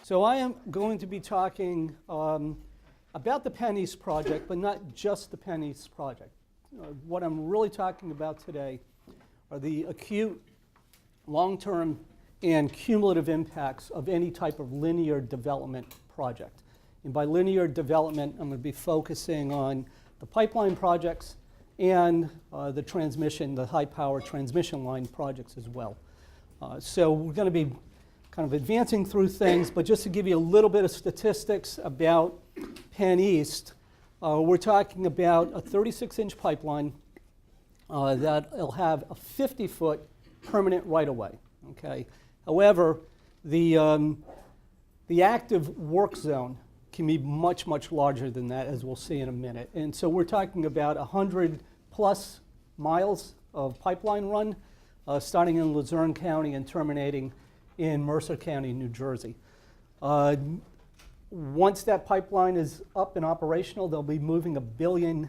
So I am going to be talking about the PennEast project, but not just the PennEast project. What I'm really talking about today are the acute, long-term, and cumulative impacts of any type of linear development project. And by linear development, I'm going to be focusing on the pipeline projects and the high-power transmission line projects as well. So we're going to be kind of advancing through things, but just to give you a little bit of statistics about PennEast, we're talking about a 36-inch pipeline that will have a 50-foot permanent right-of-way. Okay. However, the active work zone can be much, much larger than that, as we'll see in a minute. And so we're talking about 100+ miles of pipeline run, starting in Luzerne County and terminating in Mercer County, New Jersey. Once that pipeline is up and operational, they'll be moving a billion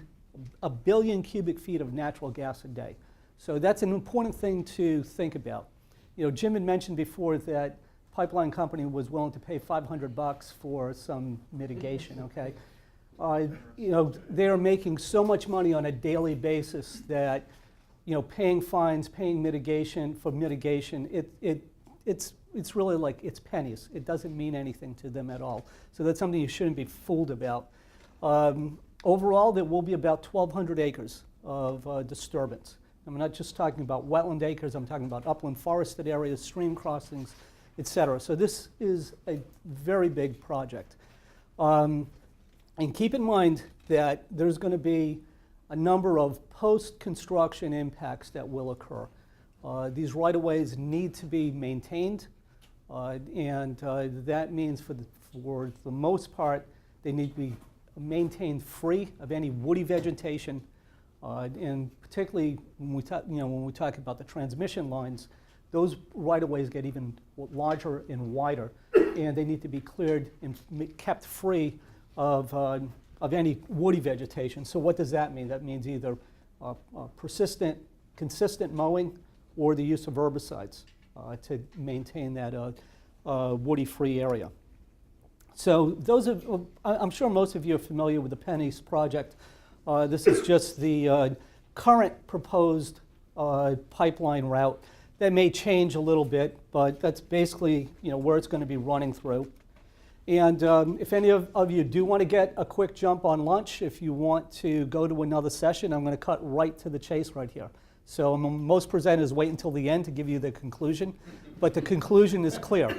cubic feet of natural gas a day. So that's an important thing to think about. You know, Jim had mentioned before that pipeline company was willing to pay $500 for some mitigation, okay? You know, they're making so much money on a daily basis that, you know, paying fines, paying mitigation for mitigation, it's really like it's pennies. It doesn't mean anything to them at all. So that's something you shouldn't be fooled about. Overall, there will be about 1,200 acres of disturbance. I'm not just talking about wetland acres, I'm talking about upland forested areas, stream crossings, et cetera. So this is a very big project. And keep in mind that there's going to be a number of post-construction impacts that will occur. These right-of-ways need to be maintained, and that means for the most part, they need to be maintained free of any woody vegetation, and particularly when we talk about the transmission lines, those right-of-ways get even larger and wider, and they need to be cleared and kept free of any woody vegetation. So what does that mean? That means either persistent, consistent mowing or the use of herbicides to maintain that woody-free area. So I'm sure most of you are familiar with the PennEast project. This is just the current proposed pipeline route. That may change a little bit, but that's basically where it's going to be running through. And if any of you do want to get a quick jump on lunch, if you want to go to another session, I'm going to cut right to the chase right here. So most presenters wait until the end to give you the conclusion, but the conclusion is clear.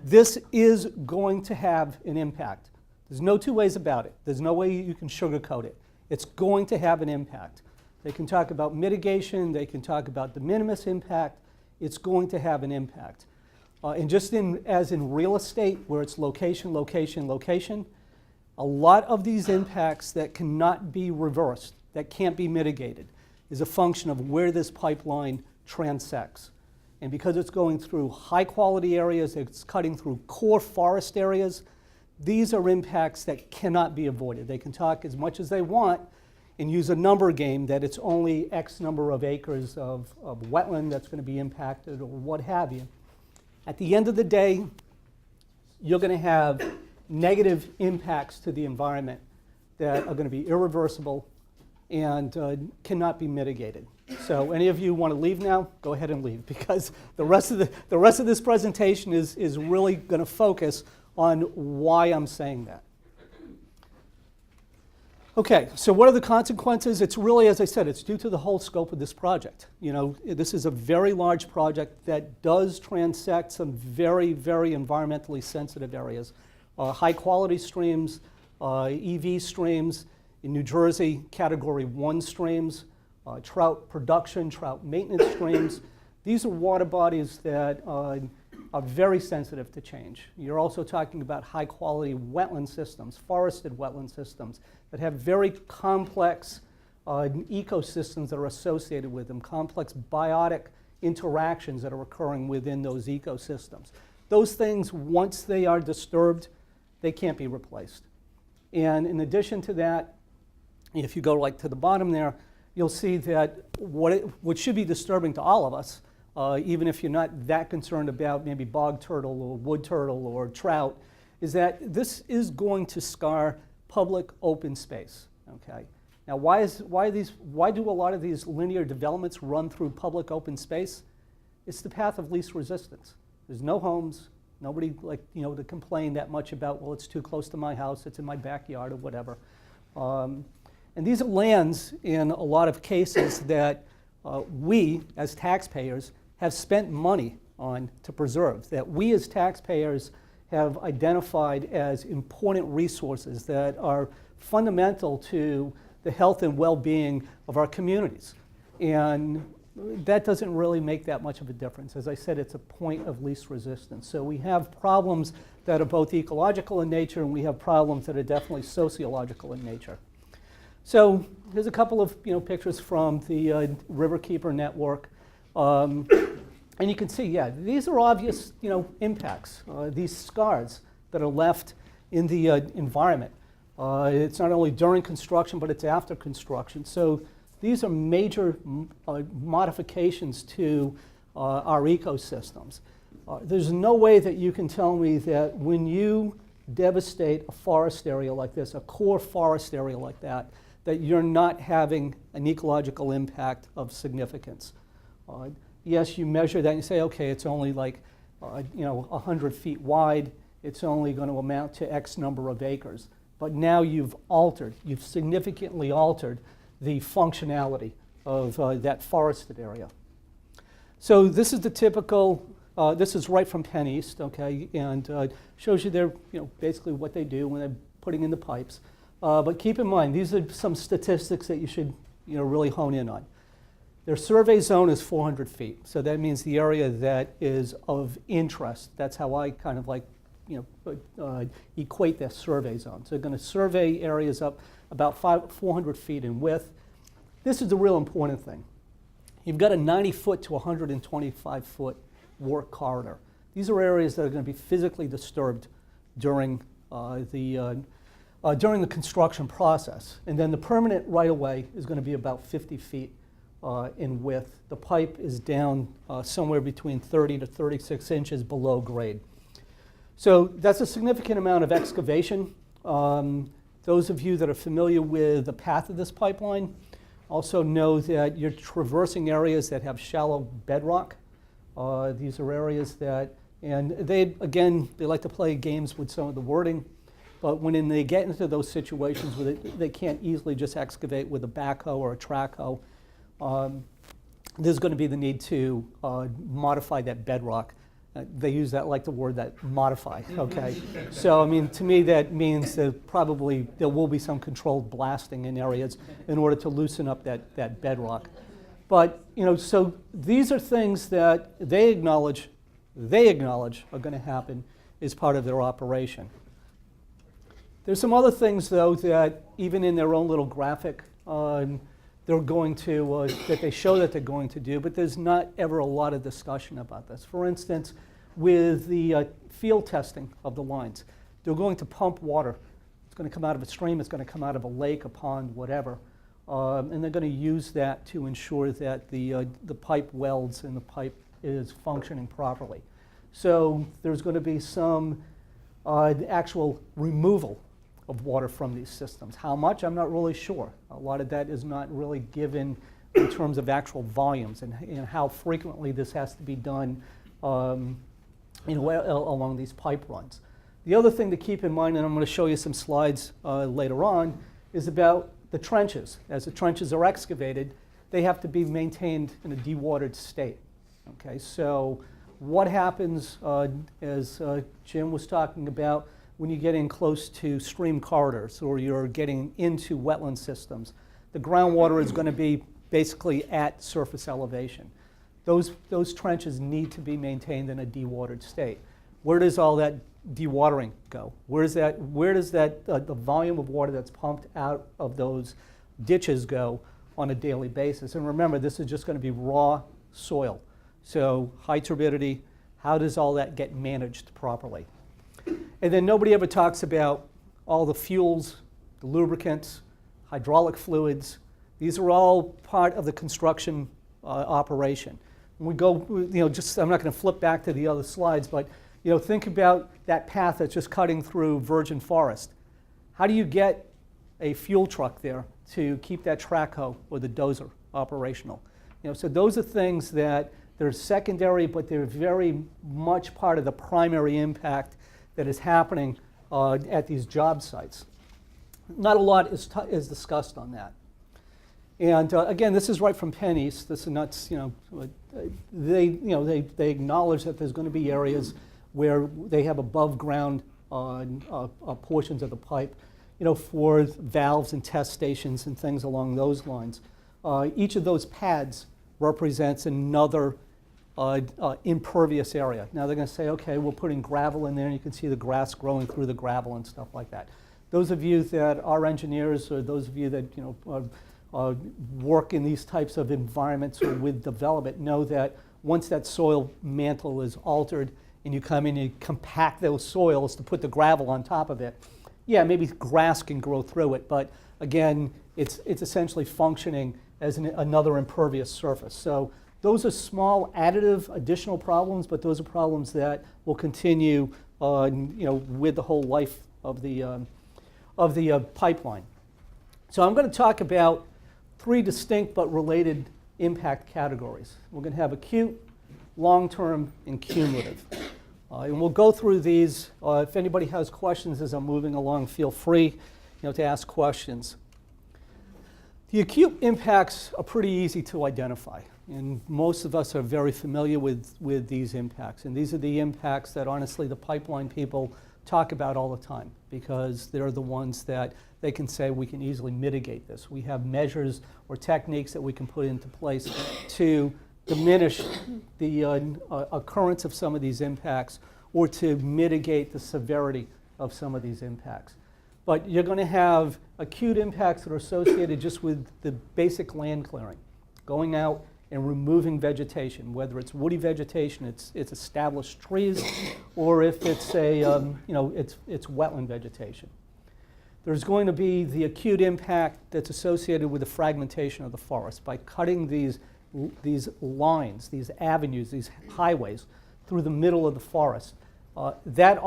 This is going to have an impact. There's no two ways about it. There's no way you can sugarcoat it. It's going to have an impact. They can talk about mitigation. They can talk about de minimis impact. It's going to have an impact. And just as in real estate, where it's location, location, location, a lot of these impacts that cannot be reversed, that can't be mitigated, is a function of where this pipeline transects. And because it's going through high-quality areas, it's cutting through core forest areas, these are impacts that cannot be avoided. They can talk as much as they want and use a number game that it's only X number of acres of wetland that's going to be impacted or what have you. At the end of the day, you're going to have negative impacts to the environment that are going to be irreversible and cannot be mitigated. So any of you want to leave now, go ahead and leave, because the rest of this presentation is really going to focus on why I'm saying that. Okay, so what are the consequences? It's really, as I said, it's due to the whole scope of this project. This is a very large project that does transect some very, very environmentally sensitive areas. High-quality streams, EV streams, in New Jersey, Category 1 streams, trout production, trout maintenance streams. These are water bodies that are very sensitive to change. You're also talking about high-quality wetland systems, forested wetland systems that have very complex ecosystems that are associated with them, complex biotic interactions that are occurring within those ecosystems. Those things, once they are disturbed, they can't be replaced. And in addition to that, if you go to the bottom there, you'll see that what should be disturbing to all of us, even if you're not that concerned about maybe bog turtle or wood turtle or trout, is that this is going to scar public open space, okay? Now, why do a lot of these linear developments run through public open space? It's the path of least resistance. There's no homes, nobody to complain that much about, well, it's too close to my house, it's in my backyard or whatever. And these are lands, in a lot of cases, that we, as taxpayers, have spent money on to preserve, that we as taxpayers have identified as important resources that are fundamental to the health and well-being of our communities. And that doesn't really make that much of a difference. As I said, it's a point of least resistance. So we have problems that are both ecological in nature, and we have problems that are definitely sociological in nature. So here's a couple of pictures from the Riverkeeper Network. And you can see, yeah, these are obvious impacts, these scars that are left in the environment. It's not only during construction, but it's after construction. So these are major modifications to our ecosystems. There's no way that you can tell me that when you devastate a forest area like this, a core forest area like that, that you're not having an ecological impact of significance. Yes, you measure that and you say, okay, it's only like 100 feet wide. It's only going to amount to X number of acres. But now you've significantly altered the functionality of that forested area. So this is the typical, this is right from PennEast, okay, and shows you their, basically what they do when they're putting in the pipes. But keep in mind, these are some statistics that you should, really hone in on. Their survey zone is 400 feet, so that means the area that is of interest. That's how I kind of equate that survey zone. So they're going to survey areas up about 400 feet in width. This is the real important thing. You've got a 90-foot to 125-foot work corridor. These are areas that are going to be physically disturbed during the construction process. And then the permanent right-of-way is going to be about 50 feet in width. The pipe is down somewhere between 30 to 36 inches below grade. So that's a significant amount of excavation. Those of you that are familiar with the path of this pipeline also know that you're traversing areas that have shallow bedrock. These are areas that, and they like to play games with some of the wording, but when they get into those situations where they can't easily just excavate with a backhoe or a track hoe, there's going to be the need to modify that bedrock. They use that, like the word that modify, okay? So, I mean, to me that means that there will be some controlled blasting in areas in order to loosen up that bedrock. But, so these are things that they acknowledge are going to happen as part of their operation. There's some other things, though, that even in their own little graphic, they're going to, that they show that they're going to do, but there's not ever a lot of discussion about this. For instance, with the field testing of the lines, they're going to pump water. It's going to come out of a stream, it's going to come out of a lake, a pond, whatever, and they're going to use that to ensure that the pipe welds and the pipe is functioning properly. So there's going to be some actual removal of water from these systems. How much? I'm not really sure. A lot of that is not really given in terms of actual volumes and how frequently this has to be done along these pipe runs. The other thing to keep in mind, and I'm going to show you some slides later on, is about the trenches. As the trenches are excavated, they have to be maintained in a dewatered state. Okay, so what happens, as Jim was talking about, when you get in close to stream corridors or you're getting into wetland systems? The groundwater is going to be basically at surface elevation. Those trenches need to be maintained in a dewatered state. Where does all that dewatering go? Where does the volume of water that's pumped out of those ditches go on a daily basis? And remember, this is just going to be raw soil. So high turbidity, how does all that get managed properly? And then nobody ever talks about all the fuels, the lubricants, hydraulic fluids. These are all part of the construction operation. When we go, I'm not going to flip back to the other slides, but think about that path that's just cutting through virgin forest. How do you get a fuel truck there to keep that track hoe or the dozer operational? So those are things that they're secondary, but they're very much part of the primary impact that is happening at these job sites. Not a lot is discussed on that. And again, this is right from PennEast. This is not, they acknowledge that there's going to be areas where they have above ground portions of the pipe, for valves and test stations and things along those lines. Each of those pads represents another impervious area. Now they're going to say, okay, we're putting gravel in there, and you can see the grass growing through the gravel and stuff like that. Those of you that are engineers, or those of you that work in these types of environments or with development, know that once that soil mantle is altered and you come in and you compact those soils to put the gravel on top of it, yeah, maybe grass can grow through it, but again, it's essentially functioning as another impervious surface. So those are small additive additional problems, but those are problems that will continue with the whole life of the pipeline. So I'm going to talk about 3 distinct but related impact categories. We're going to have acute, long-term, and cumulative. And we'll go through these. If anybody has questions as I'm moving along, feel free to ask questions. The acute impacts are pretty easy to identify, and most of us are very familiar with these impacts. And these are the impacts that, honestly, the pipeline people talk about all the time, because they're the ones that they can say we can easily mitigate this. We have measures or techniques that we can put into place to diminish the occurrence of some of these impacts, or to mitigate the severity of some of these impacts. But you're going to have acute impacts that are associated just with the basic land clearing, going out and removing vegetation, whether it's woody vegetation, it's established trees, or if it's it's wetland vegetation. There's going to be the acute impact that's associated with the fragmentation of the forest by cutting these lines, these avenues, these highways through the middle of the forest. That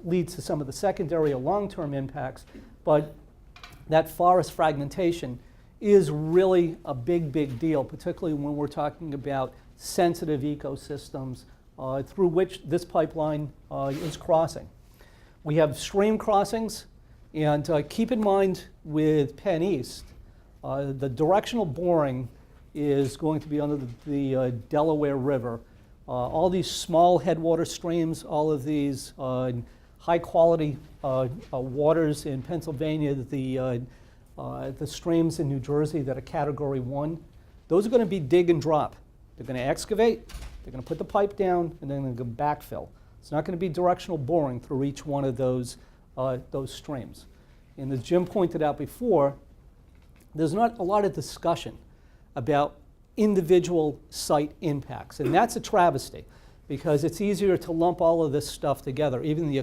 leads to some of the secondary or long-term impacts, but that forest fragmentation is really a big deal, particularly when we're talking about sensitive ecosystems through which this pipeline is crossing. We have stream crossings, and keep in mind with PennEast, the directional boring is going to be under the Delaware River. All these small headwater streams, all of these high quality waters in Pennsylvania, the streams in New Jersey that are Category 1, those are going to be dig and drop. They're going to excavate, they're going to put the pipe down, and then they're going to backfill. It's not going to be directional boring through each one of those streams. And as Jim pointed out before, there's not a lot of discussion about individual site impacts, and that's a travesty, because it's easier to lump all of this stuff together, even the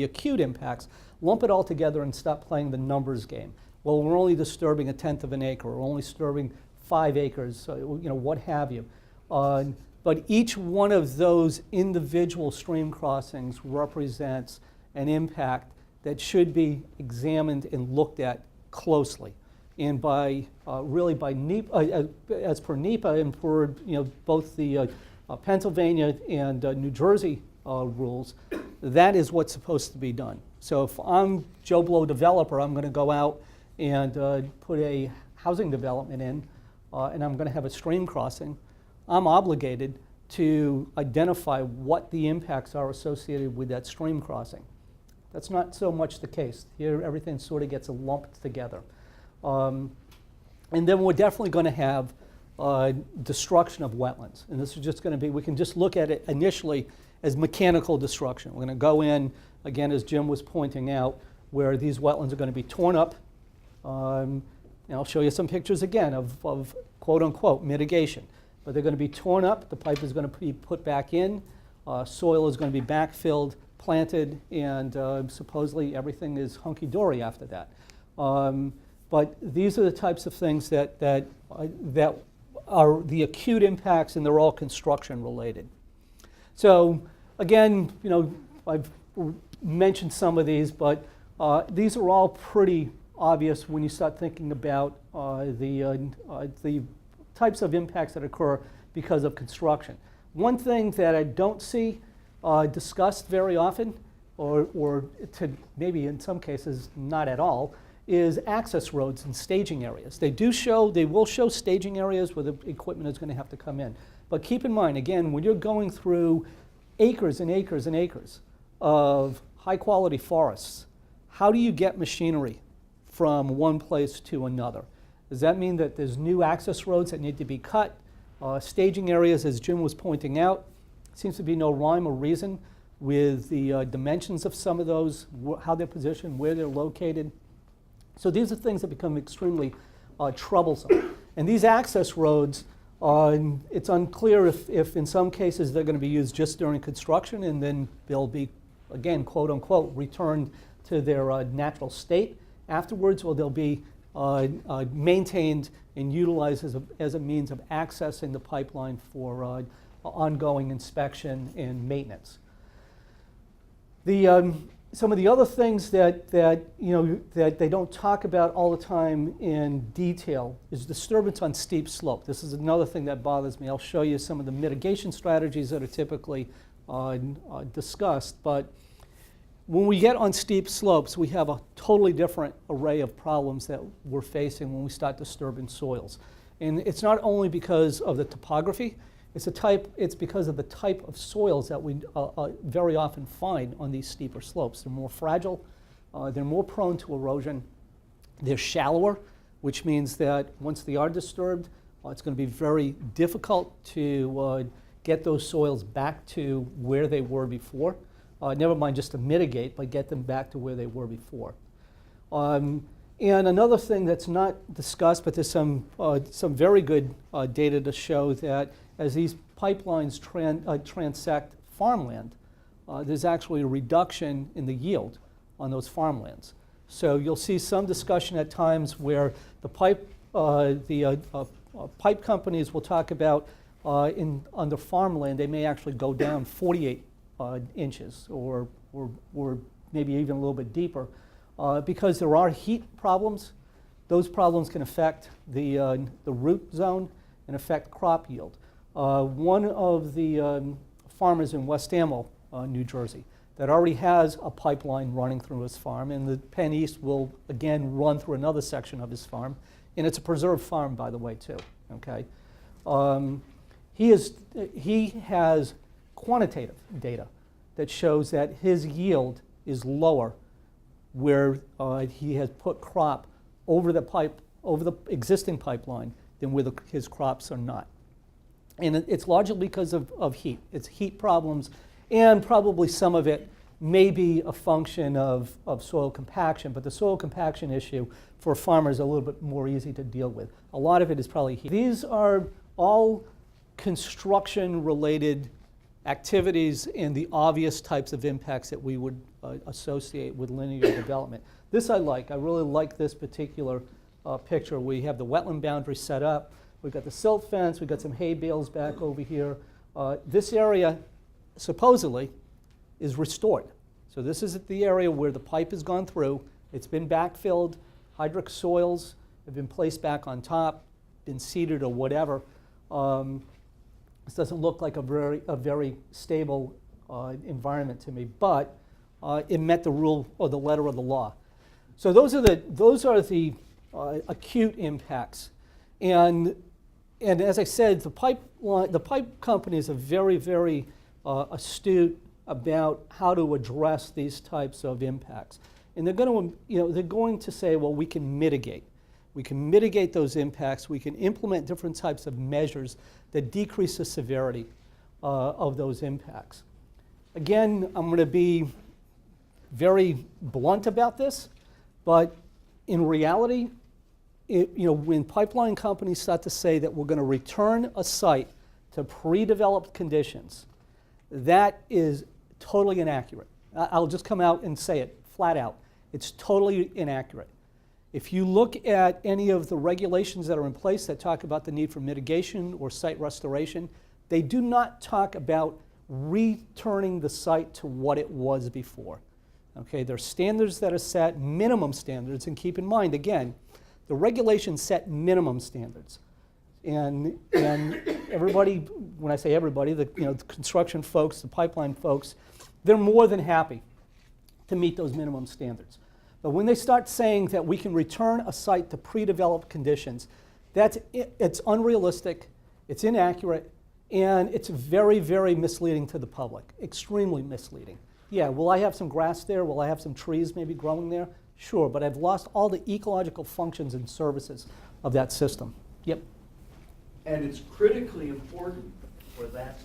acute impacts, lump it all together and stop playing the numbers game. Well, we're only disturbing 1/10 of an acre, we're only disturbing 5 acres, what have you. But each one of those individual stream crossings represents an impact that should be examined and looked at closely. And by NEPA, as per NEPA, and for both the Pennsylvania and New Jersey rules, that is what's supposed to be done. So if I'm Joe Blow developer, I'm going to go out and put a housing development in, and I'm going to have a stream crossing. I'm obligated to identify what the impacts are associated with that stream crossing. That's not so much the case. Here, everything sort of gets lumped together. And then we're definitely going to have destruction of wetlands. And this is just going to be, we can just look at it initially as mechanical destruction. We're going to go in, again, as Jim was pointing out, where these wetlands are going to be torn up. And I'll show you some pictures again of quote unquote mitigation. But they're going to be torn up, the pipe is going to be put back in, soil is going to be backfilled, planted, and supposedly everything is hunky-dory after that. But these are the types of things that are the acute impacts, and they're all construction related. So again, I've mentioned some of these, but these are all pretty obvious when you start thinking about the types of impacts that occur because of construction. One thing that I don't see discussed very often, or to maybe in some cases not at all, is access roads and staging areas. They will show staging areas where the equipment is going to have to come in. But keep in mind, again, when you're going through acres and acres and acres of high quality forests, how do you get machinery from one place to another? Does that mean that there's new access roads that need to be cut? Staging areas, as Jim was pointing out, seems to be no rhyme or reason with the dimensions of some of those, how they're positioned, where they're located. So these are things that become extremely troublesome. And these access roads, it's unclear if in some cases they're going to be used just during construction and then they'll be, again, quote unquote, returned to their natural state afterwards, or they'll be maintained and utilized as a means of accessing the pipeline for ongoing inspection and maintenance. Some of the other things that they don't talk about all the time in detail is disturbance on steep slope. This is another thing that bothers me. I'll show you some of the mitigation strategies that are typically discussed, but when we get on steep slopes, we have a totally different array of problems that we're facing when we start disturbing soils. And it's not only because of the topography, it's because of the type of soils that we very often find on these steeper slopes. They're more fragile, they're more prone to erosion, they're shallower, which means that once they are disturbed, it's going to be very difficult to get those soils back to where they were before. Never mind just to mitigate, but get them back to where they were before. And another thing that's not discussed, but there's some very good data to show that as these pipelines transect farmland, there's actually a reduction in the yield on those farmlands. So you'll see some discussion at times where the pipe companies will talk about on the farmland, they may actually go down 48 inches or maybe even a little bit deeper because there are heat problems. Those problems can affect the root zone and affect crop yield. One of the farmers in West Amwell, New Jersey, that already has a pipeline running through his farm, and the PennEast will again run through another section of his farm, and it's a preserved farm, by the way, too. Okay, he has quantitative data that shows that his yield is lower where he has put crop over the existing pipeline than where his crops are not. And it's largely because of heat. It's heat problems, and probably some of it may be a function of soil compaction, but the soil compaction issue for farmers is a little bit more easy to deal with. A lot of it is probably heat. These are all construction-related activities and the obvious types of impacts that we would associate with linear development. This I like. I really like this particular picture. We have the wetland boundary set up. We've got the silt fence. We've got some hay bales back over here. This area, supposedly, is restored. So this is the area where the pipe has gone through. It's been backfilled. Hydric soils have been placed back on top, been seeded or whatever. This doesn't look like a very stable environment to me, but it met the rule or the letter of the law. So those are the acute impacts, and as I said, the pipe companies are very, very astute about how to address these types of impacts, and they're going to say, well, we can mitigate. We can mitigate those impacts. We can implement different types of measures that decrease the severity of those impacts. Again, I'm going to be very blunt about this, but in reality, when pipeline companies start to say that we're going to return a site to pre-developed conditions, that is totally inaccurate. I'll just come out and say it flat out. It's totally inaccurate. If you look at any of the regulations that are in place that talk about the need for mitigation or site restoration, they do not talk about returning the site to what it was before. Okay, there's standards that are set, minimum standards, and keep in mind, again, the regulations set minimum standards. And everybody, when I say everybody, the construction folks, the pipeline folks, they're more than happy to meet those minimum standards. But when they start saying that we can return a site to pre-developed conditions, it's unrealistic, it's inaccurate, and it's very, very misleading to the public, extremely misleading. Yeah, will I have some grass there? Will I have some trees maybe growing there? Sure, but I've lost all the ecological functions and services of that system. Yep. And it's critically important for that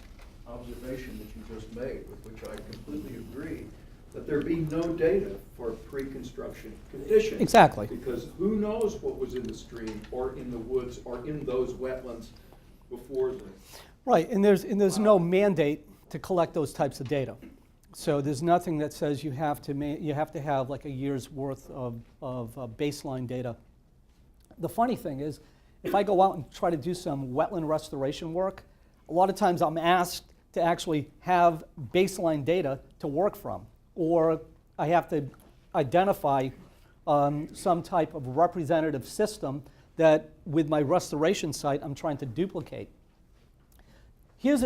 observation that you just made, with which I completely agree, that there be no data for pre-construction conditions. Exactly. Because who knows what was in the stream or in the woods or in those wetlands before the... Right, and there's no mandate to collect those types of data. So there's nothing that says you have to have like a year's worth of baseline data. The funny thing is, if I go out and try to do some wetland restoration work, a lot of times I'm asked to actually have baseline data to work from, or I have to identify some type of representative system that with my restoration site I'm trying to duplicate. This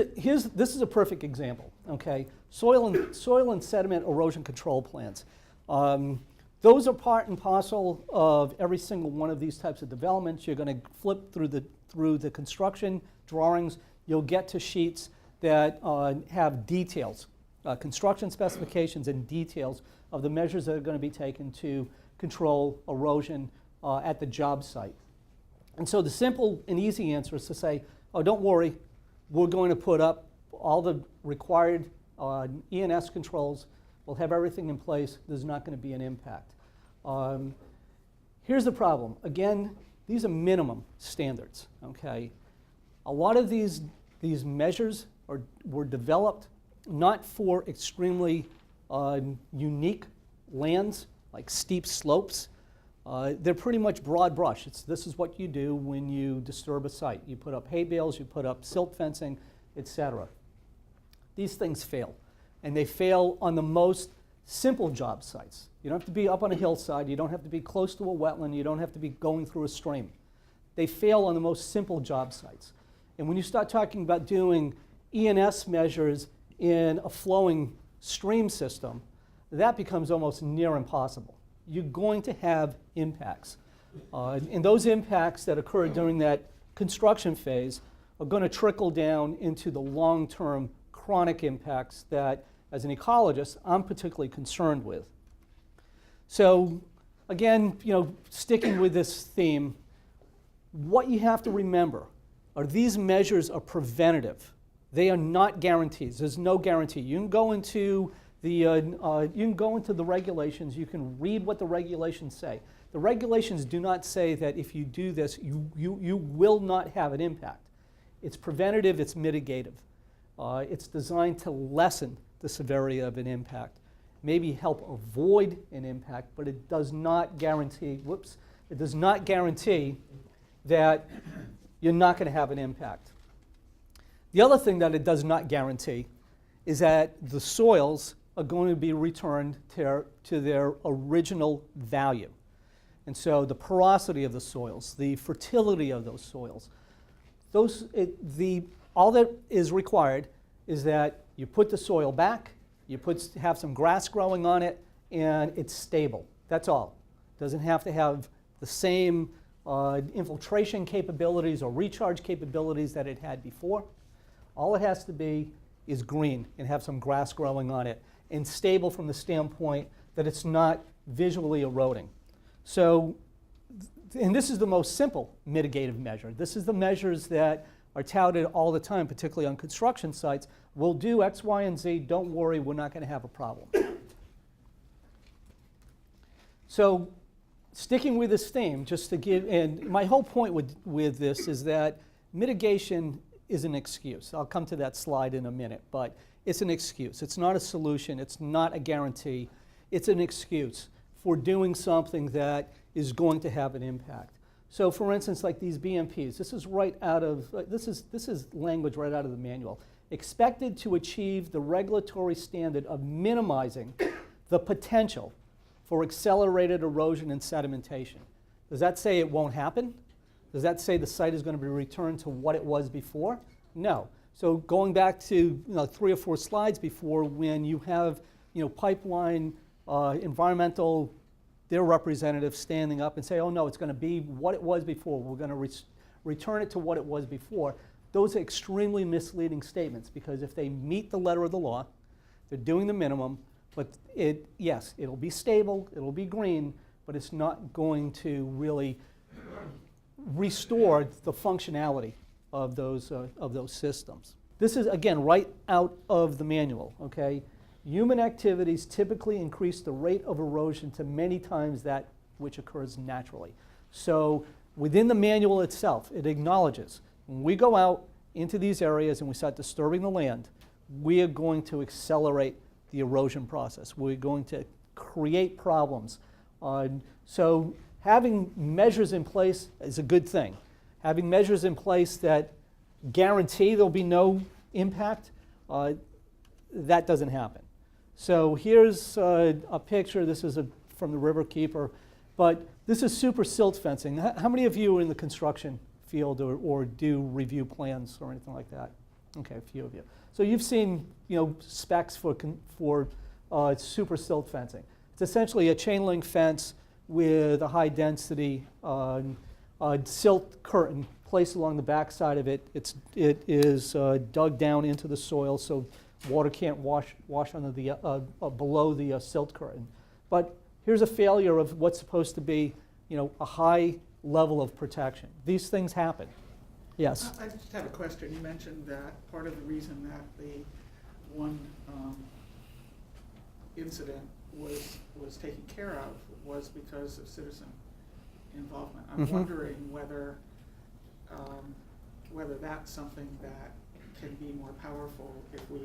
is a perfect example, okay? Soil and sediment erosion control plans. Those are part and parcel of every single one of these types of developments. You're going to flip through the construction drawings. You'll get to sheets that have details, construction specifications and details of the measures that are going to be taken to control erosion at the job site. And so the simple and easy answer is to say, oh, don't worry, we're going to put up all the required E&S controls. We'll have everything in place. There's not going to be an impact. Here's the problem. Again, these are minimum standards, okay? A lot of these measures were developed not for extremely unique lands, like steep slopes. They're pretty much broad brush. This is what you do when you disturb a site. You put up hay bales, you put up silt fencing, etc. These things fail, and they fail on the most simple job sites. You don't have to be up on a hillside, you don't have to be close to a wetland, you don't have to be going through a stream. They fail on the most simple job sites. And when you start talking about doing E&S measures in a flowing stream system, that becomes almost near impossible. You're going to have impacts. And those impacts that occur during that construction phase are going to trickle down into the long-term chronic impacts that, as an ecologist, I'm particularly concerned with. So again, sticking with this theme, what you have to remember are these measures are preventative. They are not guarantees. There's no guarantee. You can go into the regulations. You can read what the regulations say. The regulations do not say that if you do this, you will not have an impact. It's preventative. It's mitigative. It's designed to lessen the severity of an impact, maybe help avoid an impact, but it does not guarantee. It does not guarantee that you're not going to have an impact. The other thing that it does not guarantee is that the soils are going to be returned to their original value. And so the porosity of the soils, the fertility of those soils, all that is required is that you put the soil back, have some grass growing on it, and it's stable. That's all. It doesn't have to have the same infiltration capabilities or recharge capabilities that it had before. All it has to be is green and have some grass growing on it, and stable from the standpoint that it's not visually eroding. So, and this is the most simple mitigative measure. This is the measures that are touted all the time, particularly on construction sites. We'll do X, Y, and Z. Don't worry, we're not going to have a problem. So, sticking with this theme, just to give, and my whole point with this is that mitigation is an excuse. I'll come to that slide in a minute, but it's an excuse. It's not a solution. It's not a guarantee. It's an excuse for doing something that is going to have an impact. So, for instance, like these BMPs, this is language right out of the manual. expected to achieve the regulatory standard of minimizing the potential for accelerated erosion and sedimentation. Does that say it won't happen? Does that say the site is going to be returned to what it was before? No. So going back to 3 or 4 slides before, when you have pipeline environmental, their representatives standing up and say, oh no, it's going to be what it was before. We're going to return it to what it was before. Those are extremely misleading statements, because if they meet the letter of the law, they're doing the minimum, but yes, it'll be stable, it'll be green, but it's not going to really restore the functionality of those systems. This is, again, right out of the manual, okay? Human activities typically increase the rate of erosion to many times that which occurs naturally. So within the manual itself, it acknowledges when we go out into these areas and we start disturbing the land, we are going to accelerate the erosion process. We're going to create problems. So having measures in place is a good thing. Having measures in place that guarantee there'll be no impact, that doesn't happen. So here's a picture. This is from the Riverkeeper, but this is super silt fencing. How many of you are in the construction field or do review plans or anything like that? Okay, a few of you. So you've seen specs for super silt fencing. It's essentially a chain link fence with a high density silt curtain placed along the back side of it. It is dug down into the soil so water can't wash under the below the silt curtain. But here's a failure of what's supposed to be a high level of protection. These things happen. Yes? I just have a question. You mentioned that part of the reason that the one incident was taken care of was because of citizen involvement. I'm wondering whether that's something that can be more powerful if we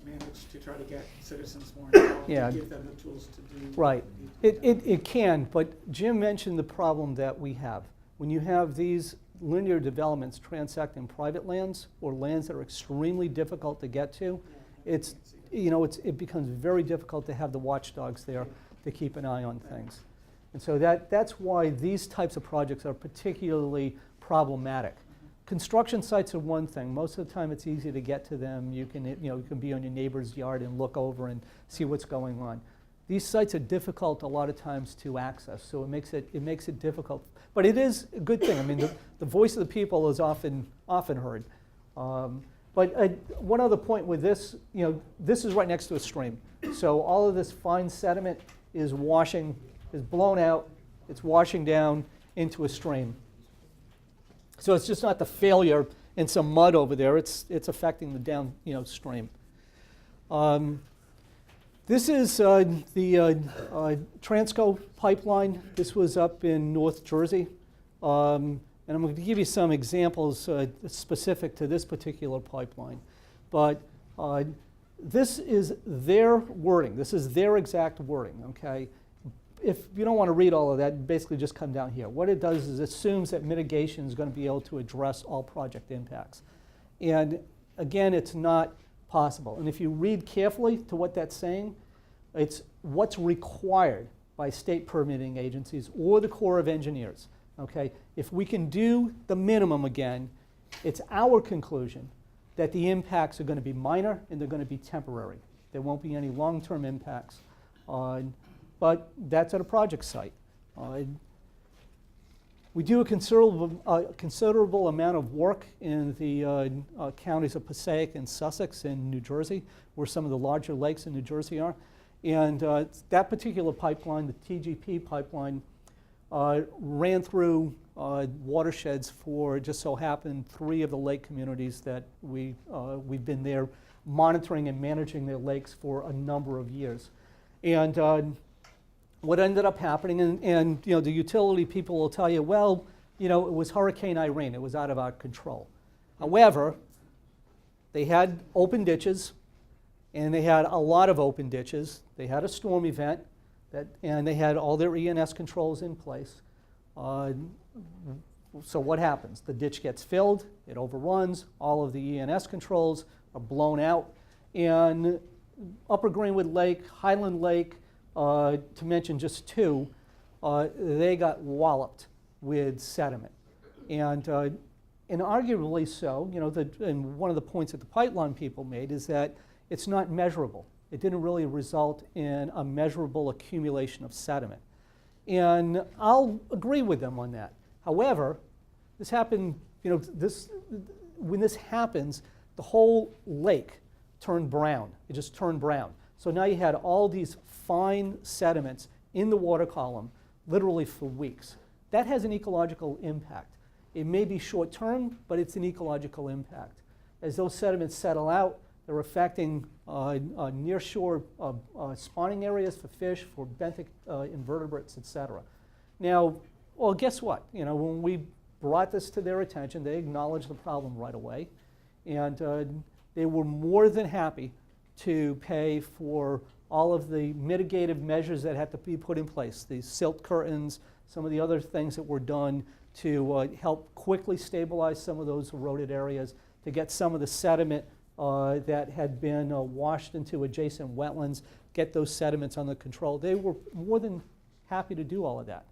manage to try to get citizens more involved, Yeah. to give them the tools to do. Right. It can, but Jim mentioned the problem that we have. When you have these linear developments transecting private lands or lands that are extremely difficult to get to, it becomes very difficult to have the watchdogs there to keep an eye on things. And so that's why these types of projects are particularly problematic. Construction sites are one thing. Most of the time it's easy to get to them. You can be on your neighbor's yard and look over and see what's going on. These sites are difficult a lot of times to access, so it makes it difficult. But it is a good thing. I mean, the voice of the people is often heard. But one other point with this, this is right next to a stream. So all of this fine sediment is blown out, it's washing down into a stream. So it's just not the failure in some mud over there, it's affecting the downstream. This is the Transco Pipeline. This was up in North Jersey. And I'm going to give you some examples specific to this particular pipeline. But this is their wording. This is their exact wording, okay? If you don't want to read all of that, basically just come down here. What it does is it assumes that mitigation is going to be able to address all project impacts. And again, it's not possible. And if you read carefully to what that's saying, it's what's required by state permitting agencies or the Corps of Engineers. Okay? If we can do the minimum again, it's our conclusion that the impacts are going to be minor and they're going to be temporary. There won't be any long-term impacts. But that's at a project site. We do a considerable amount of work in the counties of Passaic and Sussex in New Jersey, where some of the larger lakes in New Jersey are. And that particular pipeline, the TGP Pipeline, ran through watersheds for, just so happened, 3 of the lake communities that we've been there monitoring and managing their lakes for a number of years. And what ended up happening, and the utility people will tell you, well, it was Hurricane Irene, it was out of our control. However, they had open ditches, and they had a lot of open ditches. They had a storm event, and they had all their E&S controls in place. So what happens? The ditch gets filled, it overruns, all of the E&S controls are blown out. And Upper Greenwood Lake, Highland Lake, to mention just two, they got walloped with sediment. And arguably so, you know, and one of the points that the pipeline people made is that it's not measurable. It didn't really result in a measurable accumulation of sediment. And I'll agree with them on that. However, this happened, you know, when this happens, the whole lake turned brown. It just turned brown. So now you had all these fine sediments in the water column literally for weeks. That has an ecological impact. It may be short term, but it's an ecological impact. As those sediments settle out, they're affecting nearshore spawning areas for fish, for benthic invertebrates, et cetera. Now, well, guess what? You know, when we brought this to their attention, they acknowledged the problem right away, and they were more than happy to pay for all of the mitigative measures that had to be put in place, the silt curtains, some of the other things that were done to help quickly stabilize some of those eroded areas, to get some of the sediment that had been washed into adjacent wetlands, get those sediments under control. They were more than happy to do all of that.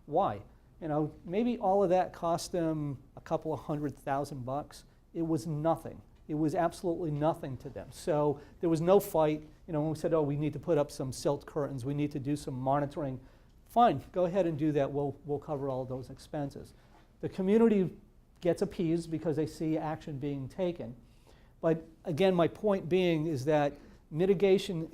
Why? You know, maybe all of that cost them a couple of $100,000. It was nothing. It was absolutely nothing to them. So there was no fight. You know, when we said, oh, we need to put up some silt curtains, we need to do some monitoring, fine, go ahead and do that. We'll cover all of those expenses. The community gets appeased because they see action being taken. But again, my point being is that mitigation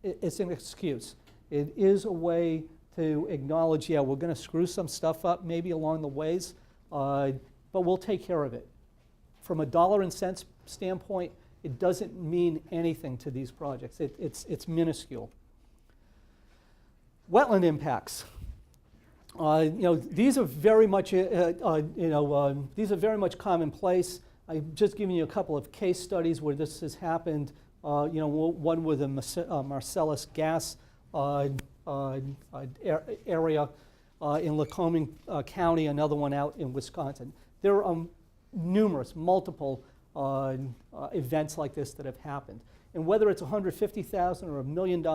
it's an excuse. It is a way to acknowledge, yeah, we're going to screw some stuff up maybe along the ways, but we'll take care of it. From a dollar and cents standpoint, it doesn't mean anything to these projects. It's minuscule. Wetland impacts. You know, these are very much these are very much commonplace. I've just given you a couple of case studies where this has happened. You know, one with the Marcellus gas area in Lycoming County, another one out in Wisconsin. There are numerous, multiple events like this that have happened. And whether it's $150,000 or $1 million,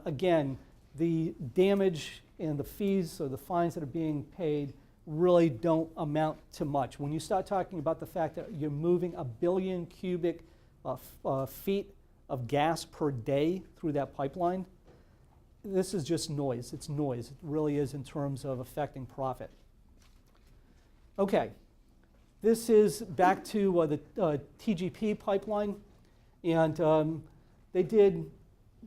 again, the damage and the fees or the fines that are being paid really don't amount to much. When you start talking about the fact that you're moving 1 billion cubic feet of gas per day through that pipeline, this is just noise. It's noise. It really is in terms of affecting profit. Okay. This is back to the TGP pipeline, and they did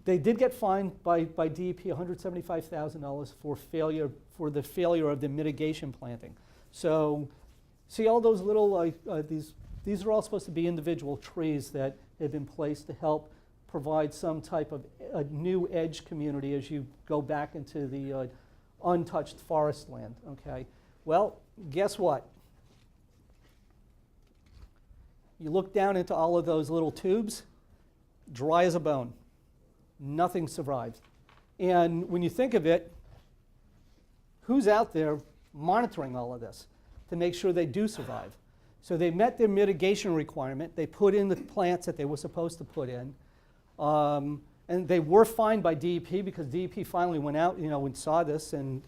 get fined by DEP $175,000 for the failure of the mitigation planting. So, see all those little these are all supposed to be individual trees that have been placed to help provide some type of a new edge community as you go back into the untouched forest land. Okay. Well, guess what? You look down into all of those little tubes, dry as a bone. Nothing survives. And when you think of it, who's out there monitoring all of this to make sure they do survive? So they met their mitigation requirement. They put in the plants that they were supposed to put in. And they were fined by DEP because DEP finally went out, you know, and saw this, and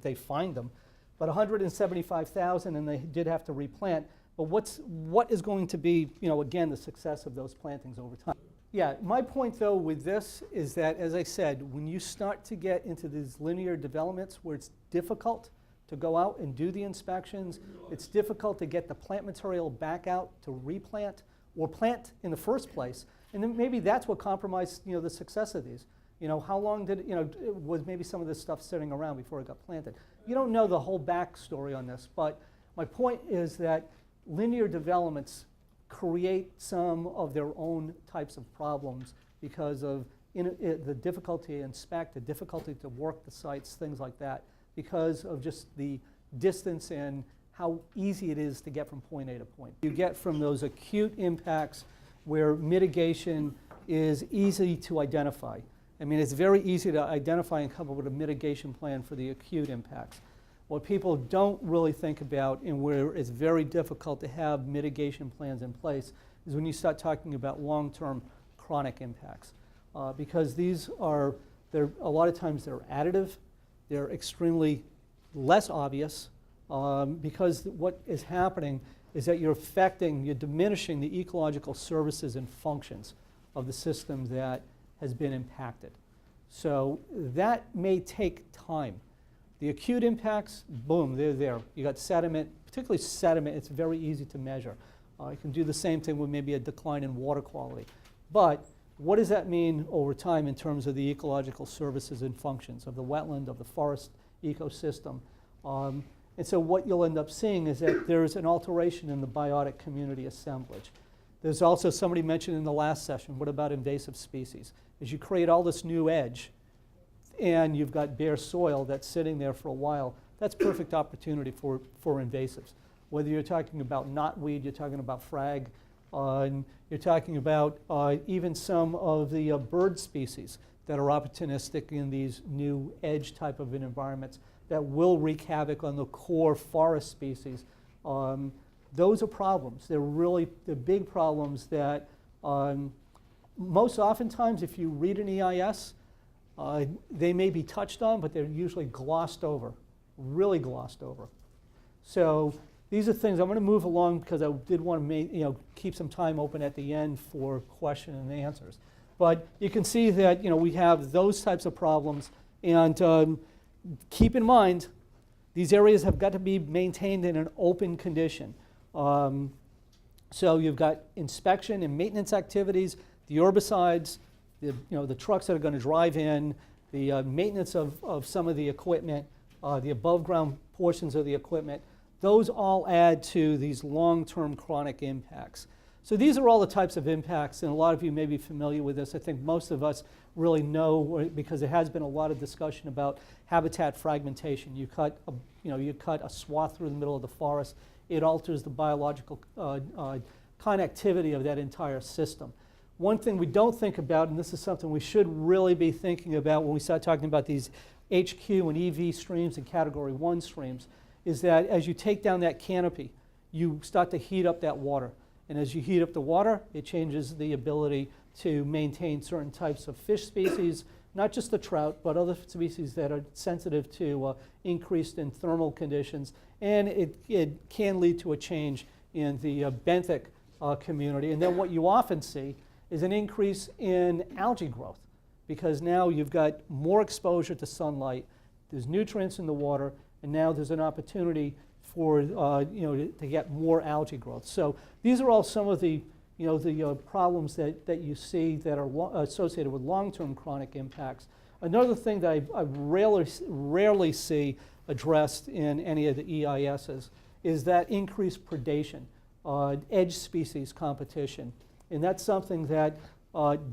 they fined them. But $175,000, and they did have to replant. But what is going to be, you know, again, the success of those plantings over time? Yeah, my point though with this is that, as I said, when you start to get into these linear developments where it's difficult to go out and do the inspections, it's difficult to get the plant material back out to replant or plant in the first place, and then maybe that's what compromised, you know, the success of these. You know, how long did, you know, was maybe some of this stuff sitting around before it got planted? You don't know the whole backstory on this, but my point is that linear developments create some of their own types of problems because of the difficulty to inspect, the difficulty to work the sites, things like that, because of just the distance and how easy it is to get from point A to point. You get from those acute impacts where mitigation is easy to identify. I mean, it's very easy to identify and come up with a mitigation plan for the acute impacts. What people don't really think about, and where it's very difficult to have mitigation plans in place, is when you start talking about long-term chronic impacts. Because a lot of times they're additive, they're extremely less obvious, because what is happening is that you're diminishing the ecological services and functions of the system that has been impacted. So that may take time. The acute impacts, boom, they're there. You got sediment, particularly sediment, it's very easy to measure. You can do the same thing with maybe a decline in water quality. But what does that mean over time in terms of the ecological services and functions of the wetland, of the forest ecosystem? And so what you'll end up seeing is that there's an alteration in the biotic community assemblage. There's also, somebody mentioned in the last session, what about invasive species? As you create all this new edge and you've got bare soil that's sitting there for a while, that's perfect opportunity for invasives. Whether you're talking about knotweed, you're talking about frag, you're talking about even some of the bird species that are opportunistic in these new edge type of environments that will wreak havoc on the core forest species. Those are problems. They're big problems that most oftentimes, if you read an EIS, they may be touched on, but they're usually glossed over, really glossed over. So these are things, I'm going to move along because I did want to keep some time open at the end for question and answers. But you can see that we have those types of problems, and keep in mind, these areas have got to be maintained in an open condition. So you've got inspection and maintenance activities, the herbicides, the trucks that are going to drive in, the maintenance of some of the equipment, the above ground portions of the equipment. Those all add to these long-term chronic impacts. So these are all the types of impacts, and a lot of you may be familiar with this. I think most of us really know, because there has been a lot of discussion about habitat fragmentation. You cut a swath through the middle of the forest, it alters the biological connectivity of that entire system. One thing we don't think about, and this is something we should really be thinking about when we start talking about these HQ and EV streams and Category 1 streams, is that as you take down that canopy, you start to heat up that water. And as you heat up the water, it changes the ability to maintain certain types of fish species, not just the trout, but other species that are sensitive to increased in thermal conditions. And it can lead to a change in the benthic community. And then what you often see is an increase in algae growth, because now you've got more exposure to sunlight, there's nutrients in the water, and now there's an opportunity for to get more algae growth. So these are all some of the problems that you see that are associated with long-term chronic impacts. Another thing that I rarely see addressed in any of the EISs is that increased predation, edge species competition. And that's something that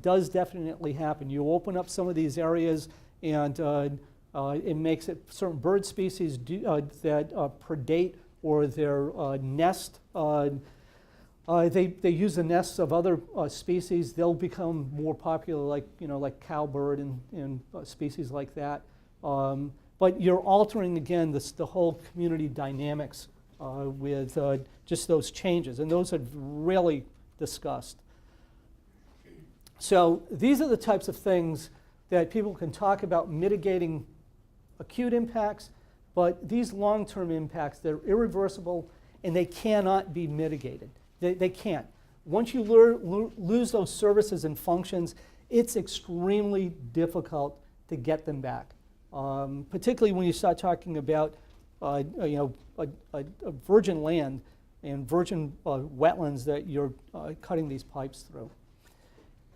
does definitely happen. You open up some of these areas, and it makes it certain bird species that predate or their nest. They use the nests of other species. They'll become more popular, like cowbird and species like that. But you're altering again the whole community dynamics with just those changes, and those are rarely discussed. So these are the types of things that people can talk about mitigating acute impacts, but these long-term impacts, they're irreversible and they cannot be mitigated. They can't. Once you lose those services and functions, it's extremely difficult to get them back, particularly when you start talking about a virgin land and virgin wetlands that you're cutting these pipes through.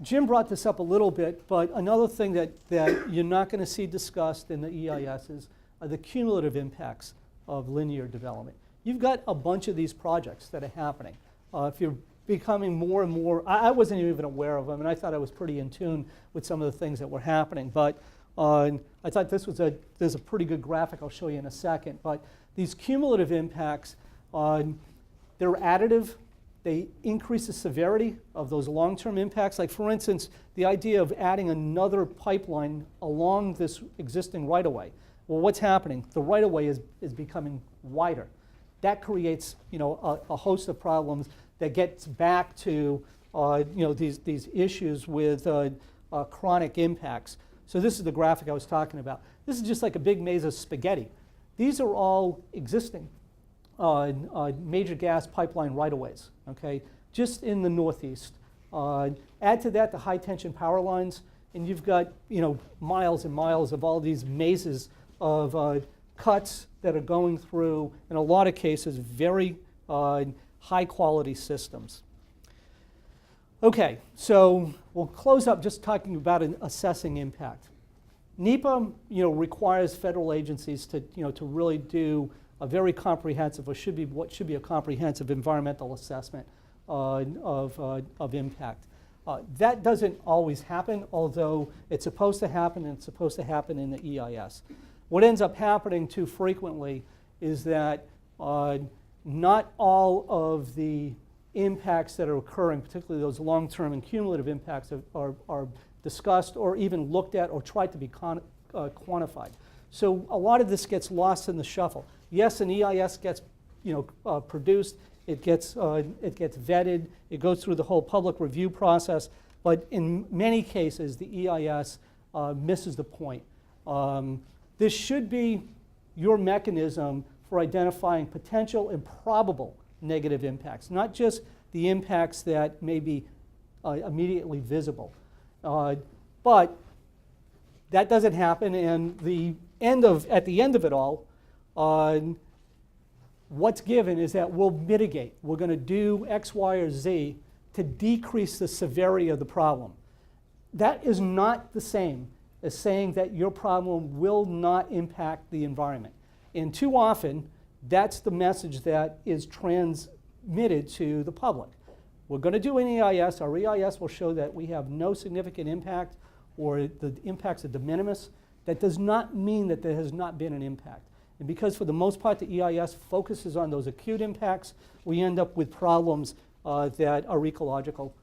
Jim brought this up a little bit, but another thing that you're not going to see discussed in the EISs are the cumulative impacts of linear development. You've got a bunch of these projects that are happening. If you're becoming more and more, I wasn't even aware of them, and I thought I was pretty in tune with some of the things that were happening, but I thought there's a pretty good graphic I'll show you in a second. But these cumulative impacts, they're additive. They increase the severity of those long-term impacts. Like, for instance, the idea of adding another pipeline along this existing right-of-way. Well, what's happening? The right-of-way is becoming wider. That creates a host of problems that gets back to these issues with chronic impacts. So this is the graphic I was talking about. This is just like a big maze of spaghetti. These are all existing major gas pipeline right-of-ways, okay, just in the Northeast. Add to that the high-tension power lines, and you've got miles and miles of all these mazes of cuts that are going through, in a lot of cases, very high-quality systems. Okay, so we'll close up just talking about assessing impact. NEPA, requires federal agencies to really do a very comprehensive, or what should be a comprehensive environmental assessment of impact. That doesn't always happen, although it's supposed to happen, and it's supposed to happen in the EIS. What ends up happening too frequently is that not all of the impacts that are occurring, particularly those long-term and cumulative impacts, are discussed or even looked at or tried to be quantified. So a lot of this gets lost in the shuffle. Yes, an EIS gets produced, it gets vetted, it goes through the whole public review process, but in many cases the EIS misses the point. This should be your mechanism for identifying potential and probable negative impacts, not just the impacts that may be immediately visible. But that doesn't happen, and at the end of it all, what's given is that we'll mitigate. We're going to do X, Y, or Z to decrease the severity of the problem. That is not the same as saying that your problem will not impact the environment. And too often, that's the message that is transmitted to the public. We're going to do an EIS. Our EIS will show that we have no significant impact, or the impacts are de minimis. That does not mean that there has not been an impact. And because for the most part the EIS focuses on those acute impacts, we end up with problems that are ecological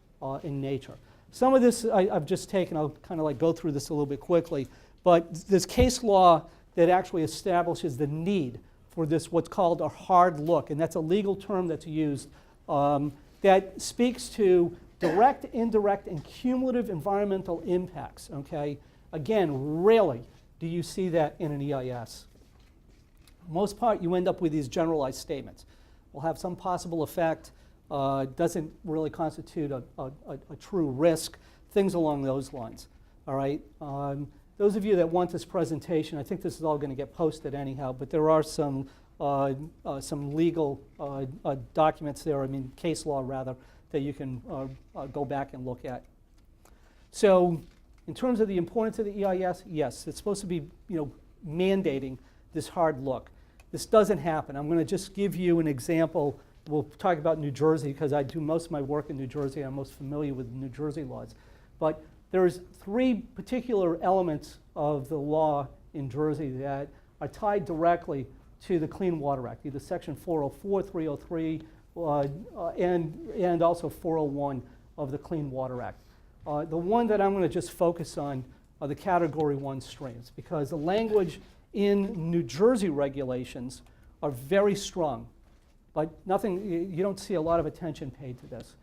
in nature. Some of this I've just taken, I'll kind of go through this a little bit quickly, but there's case law that actually establishes the need for this, what's called a hard look, and that's a legal term that's used that speaks to direct, indirect, and cumulative environmental impacts, okay? Again, rarely do you see that in an EIS. Most part, you end up with these generalized statements. Will have some possible effect, doesn't really constitute a true risk, things along those lines, all right? Those of you that want this presentation, I think this is all going to get posted anyhow, but there are some legal documents there, case law rather, that you can go back and look at. So in terms of the importance of the EIS, yes, it's supposed to be mandating this hard look. This doesn't happen. I'm going to just give you an example. We'll talk about New Jersey because I do most of my work in New Jersey. I'm most familiar with New Jersey laws. But there's three particular elements of the law in Jersey that are tied directly to the Clean Water Act, either Section 404, 303, and also 401 of the Clean Water Act. The one that I'm going to just focus on are the Category 1 streams, because the language in New Jersey regulations are very strong, but you don't see a lot of attention paid to this.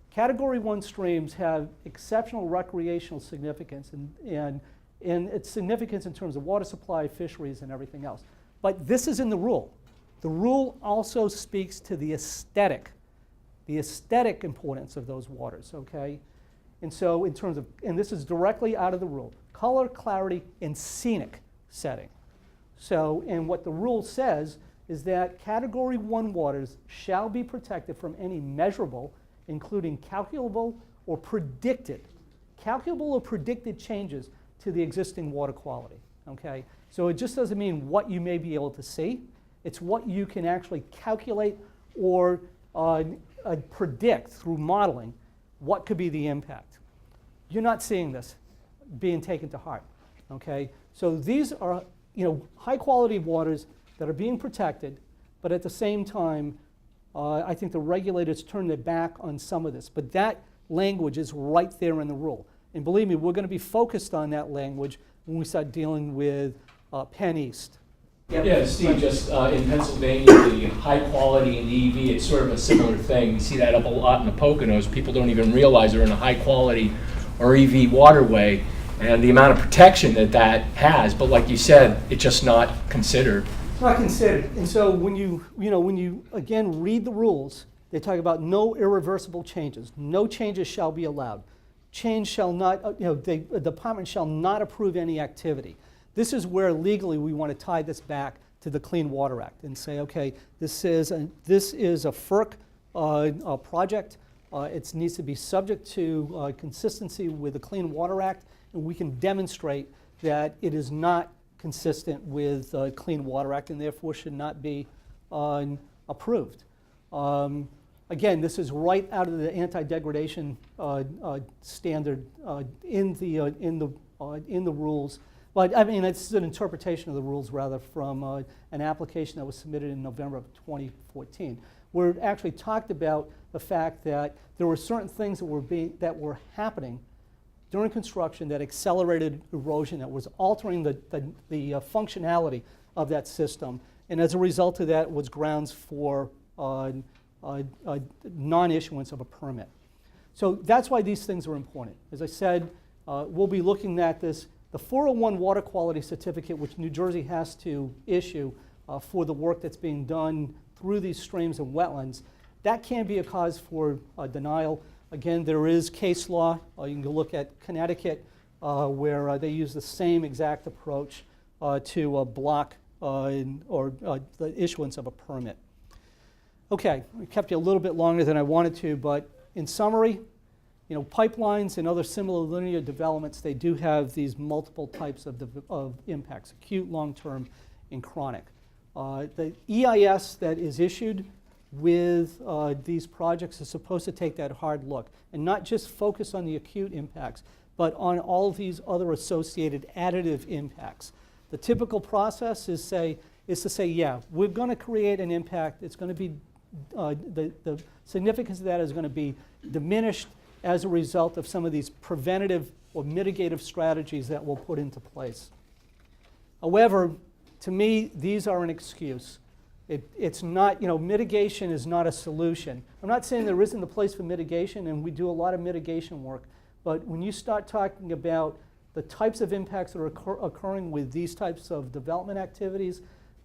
Category 1 streams have exceptional recreational significance and its significance in terms of water supply, fisheries, and everything else. But this is in the rule. The rule also speaks to the aesthetic importance of those waters, okay? And so in terms of, and this is directly out of the rule, color, clarity, and scenic setting. So, and what the rule says is that Category 1 waters shall be protected from any measurable, including calculable or predicted changes to the existing water quality, okay? So it just doesn't mean what you may be able to see. It's what you can actually calculate or predict through modeling what could be the impact. You're not seeing this being taken to heart, okay? So these are high quality waters that are being protected, but at the same time, I think the regulators turn their back on some of this. But that language is right there in the rule. And believe me, we're going to be focused on that language when we start dealing with PennEast. Yeah, Steve, just in Pennsylvania, the high quality in the EV, it's sort of a similar thing. We see that up a lot in the Poconos. People don't even realize they're in a high quality or EV waterway and the amount of protection that that has. But like you said, it's just not considered. It's not considered. And so when you again read the rules, they talk about no irreversible changes. No changes shall be allowed. Change shall not, the department shall not approve any activity. This is where legally we want to tie this back to the Clean Water Act and say, okay, this is a FERC project. It needs to be subject to consistency with the Clean Water Act, and we can demonstrate that it is not consistent with the Clean Water Act and therefore should not be approved. Again, this is right out of the anti-degradation standard in the rules. But I mean, it's an interpretation of the rules rather from an application that was submitted in November of 2014, where it actually talked about the fact that there were certain things that were happening during construction that accelerated erosion, that was altering the functionality of that system, and as a result of that was grounds for non-issuance of a permit. So that's why these things are important. As I said, we'll be looking at this. The 401 water quality certificate, which New Jersey has to issue for the work that's being done through these streams and wetlands, that can be a cause for denial. Again, there is case law. You can go look at Connecticut, where they use the same exact approach to block the issuance of a permit. Okay, I kept you a little bit longer than I wanted to, but in summary, pipelines and other similar linear developments, they do have these multiple types of impacts, acute, long-term, and chronic. The EIS that is issued with these projects is supposed to take that hard look and not just focus on the acute impacts, but on all of these other associated additive impacts. The typical process is to say, yeah, we're going to create an impact. It's going to be, the significance of that is going to be diminished as a result of some of these preventative or mitigative strategies that we'll put into place. However, to me, these are an excuse. It's not, mitigation is not a solution. I'm not saying there isn't a place for mitigation, and we do a lot of mitigation work, but when you start talking about the types of impacts that are occurring with these types of development activities,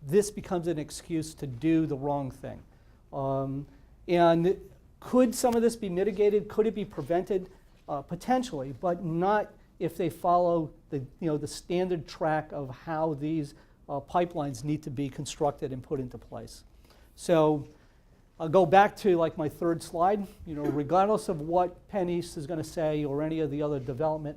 this becomes an excuse to do the wrong thing. And could some of this be mitigated? Could it be prevented? Potentially, but not if they follow the standard track of how these pipelines need to be constructed and put into place. So I'll go back to like my third slide. Regardless of what PennEast is going to say or any of the other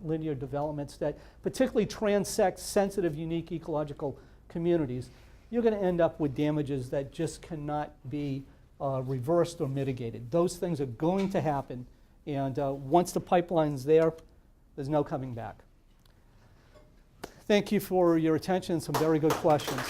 linear developments that particularly transect sensitive, unique ecological communities, you're going to end up with damages that just cannot be reversed or mitigated. Those things are going to happen, and once the pipeline's there, there's no coming back. Thank you for your attention and some very good questions.